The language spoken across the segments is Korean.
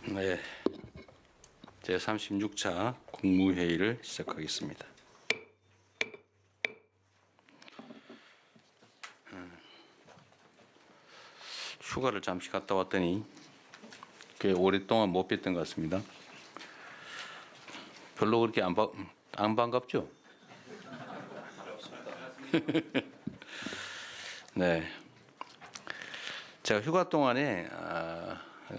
네, 제36차 국무회의를 시작하겠습니다. 휴가를 잠시 갔다 왔더니 꽤 오랫동안 못 뵀던 것 같습니다. 별로 그렇게 안 반갑죠? 네, 제가 휴가 동안에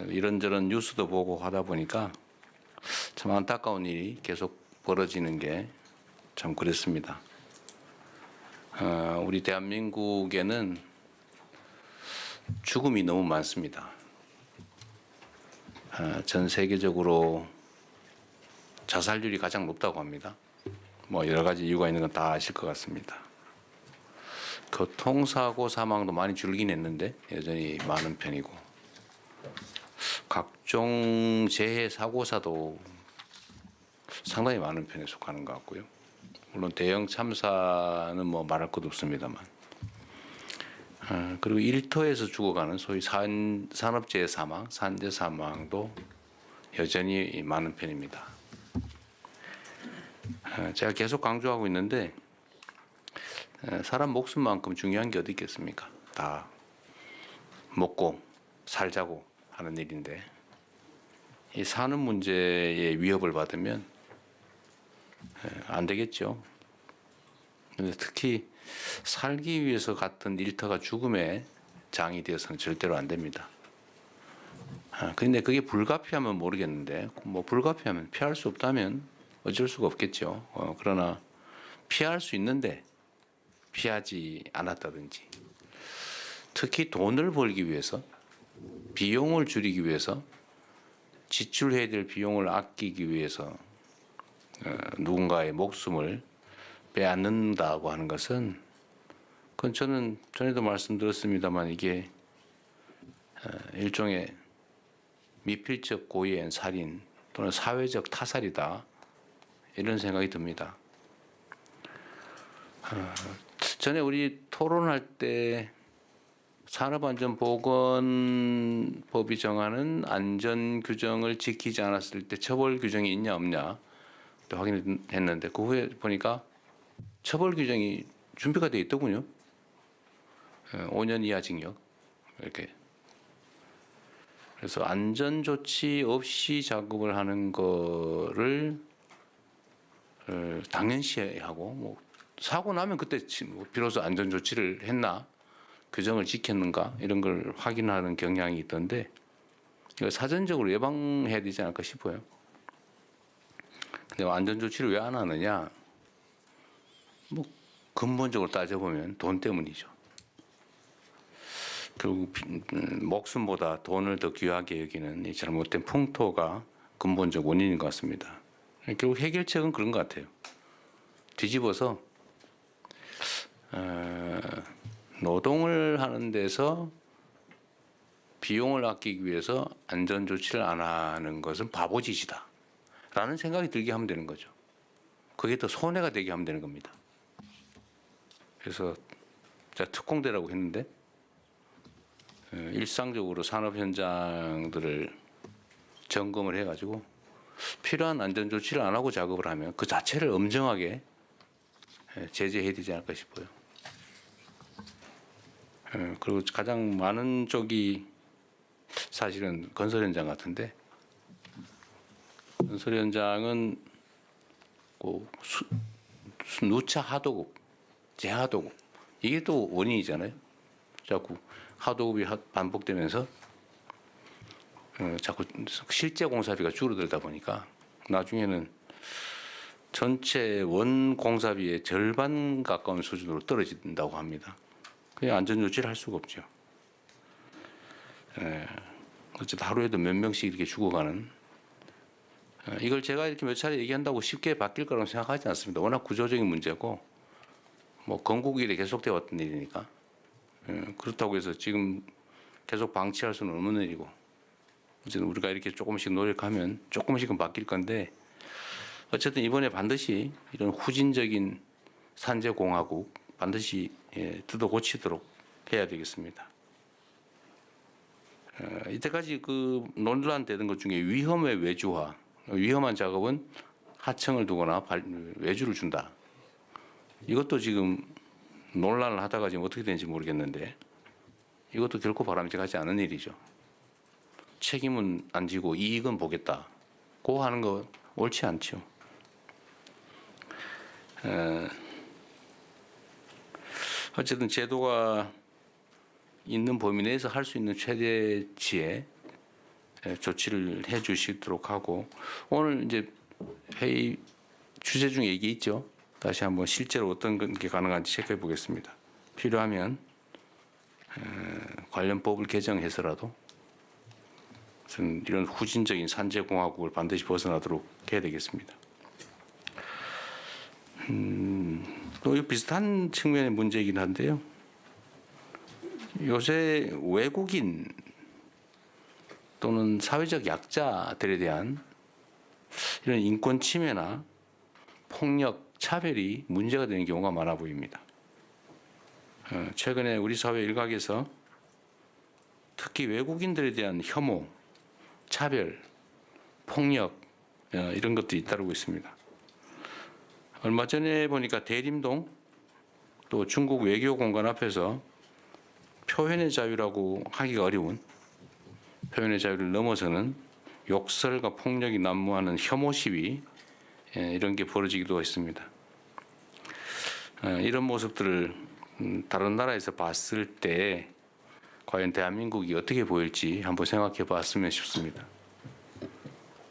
이런저런 뉴스도 보고 하다 보니까 참 안타까운 일이 계속 벌어지는 게 참 그랬습니다. 우리 대한민국에는 죽음이 너무 많습니다. 전 세계적으로 자살률이 가장 높다고 합니다. 뭐 여러 가지 이유가 있는 건 다 아실 것 같습니다. 교통사고 사망도 많이 줄긴 했는데 여전히 많은 편이고, 각종 재해 사고사도 상당히 많은 편에 속하는 것 같고요. 물론 대형 참사는 뭐 말할 것도 없습니다만, 그리고 일터에서 죽어가는 소위 산업재해 사망, 산재 사망도 여전히 많은 편입니다. 제가 계속 강조하고 있는데, 사람 목숨만큼 중요한 게 어디 있겠습니까? 다 먹고 살자고 하는 일인데, 이 사는 문제에 위협을 받으면 안 되겠죠. 근데 특히 살기 위해서 같은 일터가 죽음의 장이 되어서는 절대로 안 됩니다. 근데 그게 불가피하면 모르겠는데, 뭐 불가피하면, 피할 수 없다면 어쩔 수가 없겠죠. 그러나 피할 수 있는데 피하지 않았다든지, 특히 돈을 벌기 위해서, 비용을 줄이기 위해서, 지출해야 될 비용을 아끼기 위해서 누군가의 목숨을 빼앗는다고 하는 것은, 그건 저는 전에도 말씀드렸습니다만 이게 일종의 미필적 고의의 살인 또는 사회적 타살이다, 이런 생각이 듭니다. 전에 우리 토론할 때 산업안전보건법이 정하는 안전규정을 지키지 않았을 때 처벌 규정이 있냐 없냐 확인했는데, 그 후에 보니까 처벌 규정이 준비가 되어 있더군요. 5년 이하 징역 이렇게. 그래서 안전조치 없이 작업을 하는 거를 당연시하고, 뭐 사고 나면 그때 비로소 안전조치를 했나, 규정을 지켰는가, 이런 걸 확인하는 경향이 있던데, 이거 사전적으로 예방해야 되지 않을까 싶어요. 근데 안전조치를 왜 안 하느냐? 뭐 근본적으로 따져보면 돈 때문이죠. 결국 목숨보다 돈을 더 귀하게 여기는 이 잘못된 풍토가 근본적 원인인 것 같습니다. 결국 해결책은 그런 것 같아요. 뒤집어서 노동을 하는 데서 비용을 아끼기 위해서 안전조치를 안 하는 것은 바보짓이다 라는 생각이 들게 하면 되는 거죠. 그게 더 손해가 되게 하면 되는 겁니다. 그래서 제가 특공대라고 했는데, 일상적으로 산업 현장들을 점검을 해가지고 필요한 안전조치를 안 하고 작업을 하면 그 자체를 엄정하게 제재해야 되지 않을까 싶어요. 그리고 가장 많은 쪽이 사실은 건설 현장 같은데, 건설 현장은 누차 하도급, 재하도급, 이게 또 원인이잖아요. 자꾸 하도급이 반복되면서 자꾸 실제 공사비가 줄어들다 보니까 나중에는 전체 원 공사비의 절반 가까운 수준으로 떨어진다고 합니다. 그냥 안전조치를 할 수가 없죠. 어쨌든 하루에도 몇 명씩 이렇게 죽어가는, 이걸 제가 이렇게 몇 차례 얘기한다고 쉽게 바뀔 거라고 생각하지 않습니다. 워낙 구조적인 문제고, 뭐 건국 이래 계속되어 왔던 일이니까. 그렇다고 해서 지금 계속 방치할 수는 없는 일이고, 어쨌든 우리가 이렇게 조금씩 노력하면 조금씩은 바뀔 건데, 어쨌든 이번에 반드시 이런 후진적인 산재공화국 반드시 뜯어 고치도록 해야 되겠습니다. 이때까지 그 논란되던 것 중에 위험의 외주화, 위험한 작업은 하청을 두거나 외주를 준다. 이것도 지금 논란을 하다가 지금 어떻게 되는지 모르겠는데 이것도 결코 바람직하지 않은 일이죠. 책임은 안 지고 이익은 보겠다고 하는 거 옳지 않죠. 어쨌든 제도가 있는 범위 내에서 할 수 있는 최대치의 조치를 해 주시도록 하고 오늘 이제 회의 주제 중에 얘기 있죠. 다시 한번 실제로 어떤 게 가능한지 체크해 보겠습니다. 필요하면 관련 법을 개정해서라도 이런 후진적인 산재공화국을 반드시 벗어나도록 해야 되겠습니다. 또 비슷한 측면의 문제이긴 한데요. 요새 외국인 또는 사회적 약자들에 대한 이런 인권 침해나 폭력, 차별이 문제가 되는 경우가 많아 보입니다. 최근에 우리 사회 일각에서 특히 외국인들에 대한 혐오, 차별, 폭력 이런 것들이 잇따르고 있습니다. 얼마 전에 보니까 대림동 또 중국 외교공간 앞에서 표현의 자유라고 하기가 어려운 표현의 자유를 넘어서는 욕설과 폭력이 난무하는 혐오 시위 이런 게 벌어지기도 했습니다. 이런 모습들을 다른 나라에서 봤을 때 과연 대한민국이 어떻게 보일지 한번 생각해 봤으면 싶습니다.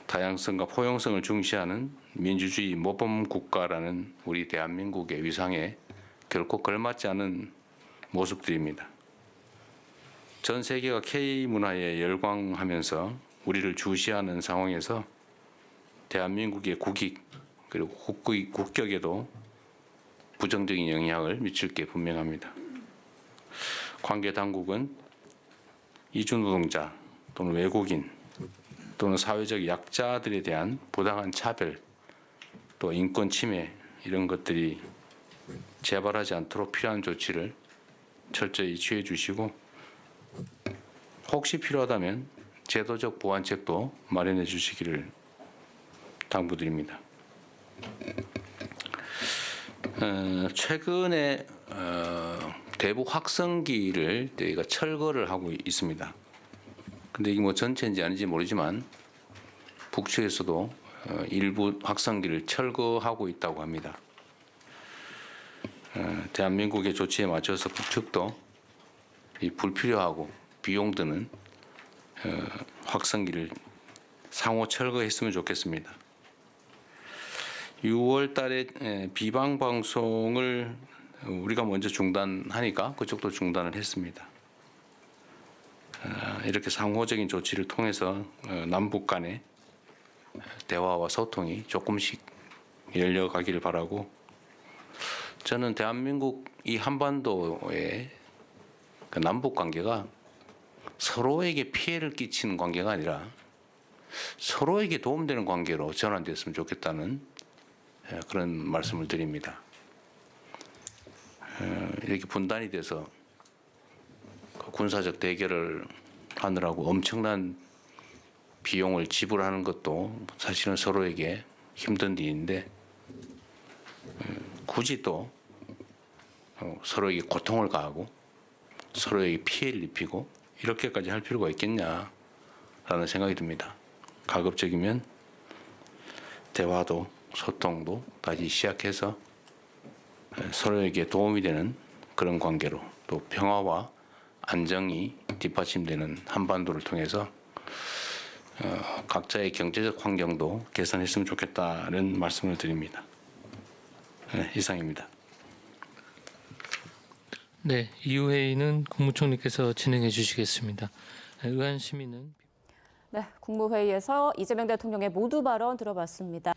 다양성과 포용성을 중시하는 민주주의 모범 국가라는 우리 대한민국의 위상에 결코 걸맞지 않은 모습들입니다. 전 세계가 K-문화에 열광하면서 우리를 주시하는 상황에서 대한민국의 국익 그리고 국격에도 부정적인 영향을 미칠 게 분명합니다. 관계 당국은 이주노동자 또는 외국인 또는 사회적 약자들에 대한 부당한 차별 또 인권 침해 이런 것들이 재발하지 않도록 필요한 조치를 철저히 취해 주시고 혹시 필요하다면 제도적 보완책도 마련해 주시기를 당부드립니다. 최근에 대북 확성기를 저희가 철거를 하고 있습니다. 근데 이게 뭐 전체인지 아닌지 모르지만 북측에서도 일부 확성기를 철거하고 있다고 합니다. 대한민국의 조치에 맞춰서 북측도 이 불필요하고 비용 드는 확성기를 상호 철거했으면 좋겠습니다. 6월 달에 비방 방송을 우리가 먼저 중단하니까 그쪽도 중단을 했습니다. 이렇게 상호적인 조치를 통해서 남북 간의 대화와 소통이 조금씩 열려가기를 바라고 저는 대한민국 이 한반도의 그 남북 관계가 서로에게 피해를 끼치는 관계가 아니라 서로에게 도움되는 관계로 전환됐으면 좋겠다는 그런 말씀을 드립니다. 이렇게 분단이 돼서 군사적 대결을 하느라고 엄청난 비용을 지불하는 것도 사실은 서로에게 힘든 일인데 굳이 또 서로에게 고통을 가하고 서로에게 피해를 입히고 이렇게까지 할 필요가 있겠냐라는 생각이 듭니다. 가급적이면 대화도 소통도 다시 시작해서 서로에게 도움이 되는 그런 관계로 또 평화와 안정이 뒷받침되는 한반도를 통해서 각자의 경제적 환경도 개선했으면 좋겠다는 말씀을 드립니다. 이상입니다. 네, 이후 회의는 국무총리께서 진행해 주시겠습니다. 의한 시민은 네, 국무회의에서 이재명 대통령의 모두 발언 들어봤습니다.